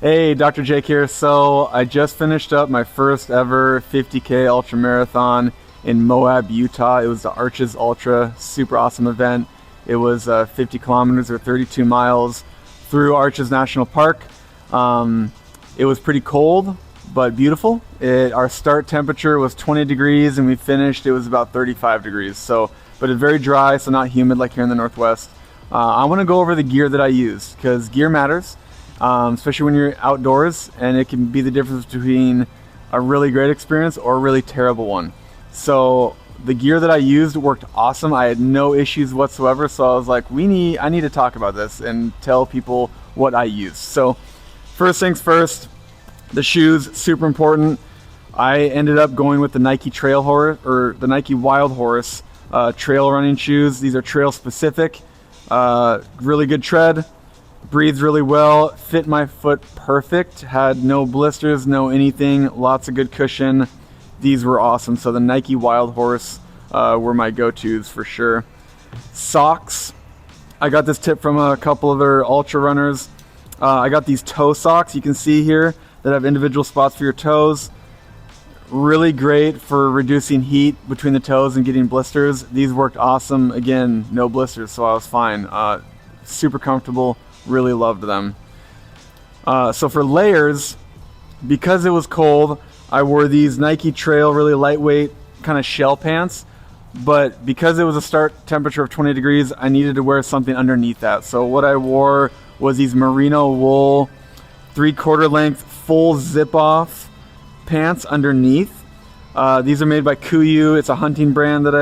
Hey, Dr. Jake here. So I just finished up my first ever 50k Ultramarathon in Moab, Utah. It was the Arches Ultra, super awesome event. It was 50 kilometers or 32 miles through Arches National Park. It was pretty cold, but beautiful. Our start temperature was 20 degrees and we finished, it was about 35 degrees. So, but it's very dry, so not humid like here in the Northwest. I want to go over the gear that I use because gear matters. Especially when you're outdoors, and it can be the difference between a really great experience or a really terrible one. So the gear that I used worked awesome. I had no issues whatsoever. So I was like, I need to talk about this and tell people what I use. So first things first, the shoes, super important. I ended up going with the Nike Trail Horse or the Nike Wild Horse trail running shoes. These are trail specific, really good tread. Breathes really well, fit my foot perfect, had no blisters, no anything, lots of good cushion. These were awesome. So the Nike Wild Horse were my go-tos for sure. Socks, I got this tip from a couple other ultra runners. I got these toe socks you can see here that have individual spots for your toes. Really great for reducing heat between the toes and getting blisters. These worked awesome. Again, no blisters, so I was fine. Super comfortable. Really loved them. So for layers, because it was cold, I wore these Nike Trail really lightweight kind of shell pants, but because it was a start temperature of 20 degrees, I needed to wear something underneath that. So what I wore was these merino wool 3/4 length full zip off pants underneath. These are made by Kuiu. It's a hunting brand that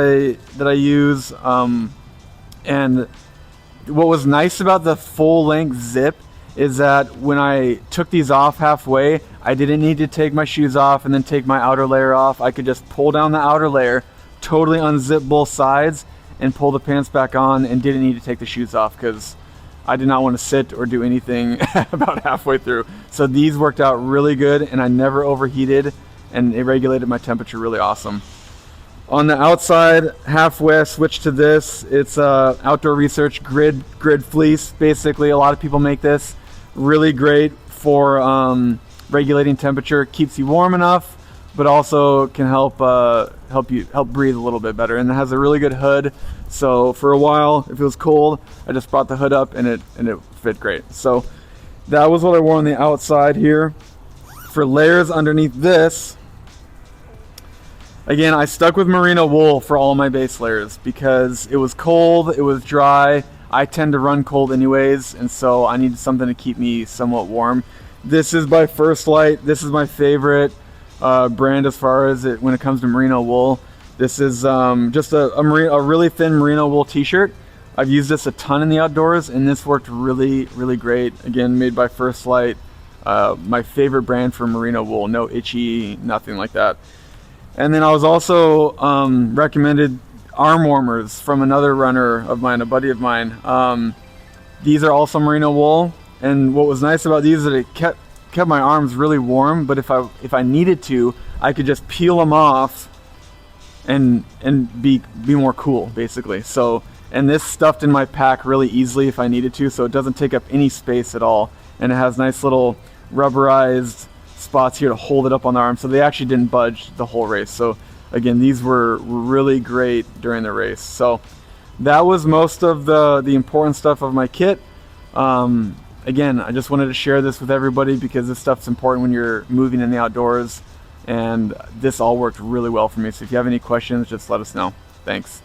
I use, and what was nice about the full length zip is that when I took these off halfway, I didn't need to take my shoes off and then take my outer layer off. I could just pull down the outer layer, totally unzip both sides, and pull the pants back on, and didn't need to take the shoes off because I did not want to sit or do anything about halfway through. So these worked out really good, and I never overheated, and it regulated my temperature really awesome. On the outside, halfway I switched to this. It's Outdoor Research grid fleece. Basically, a lot of people make this. Really great for regulating temperature. Keeps you warm enough, but also can help breathe a little bit better. And it has a really good hood. So for a while, if it was cold, I just brought the hood up and it fit great. So that was what I wore on the outside here. For layers underneath this, again, I stuck with merino wool for all my base layers because it was cold, it was dry. I tend to run cold anyways, and so I needed something to keep me somewhat warm. This is by First Light. This is my favorite brand as far as when it comes to merino wool. This is just a really thin merino wool t-shirt. I've used this a ton in the outdoors, and this worked really, really great. Again, made by First Light. My favorite brand for merino wool. No itchy, nothing like that. And then I was also recommended arm warmers from another runner of mine, a buddy of mine. These are also merino wool, and what was nice about these is that it kept my arms really warm. But if I needed to, I could just peel them off and be more cool, basically. So, and this stuffed in my pack really easily if I needed to, so it doesn't take up any space at all, and it has nice little rubberized spots here to hold it up on the arm, so they actually didn't budge the whole race. So again, these were really great during the race. So that was most of the important stuff of my kit. Again, I just wanted to share this with everybody because this stuff's important when you're moving in the outdoors, and this all worked really well for me. So if you have any questions, just let us know. Thanks.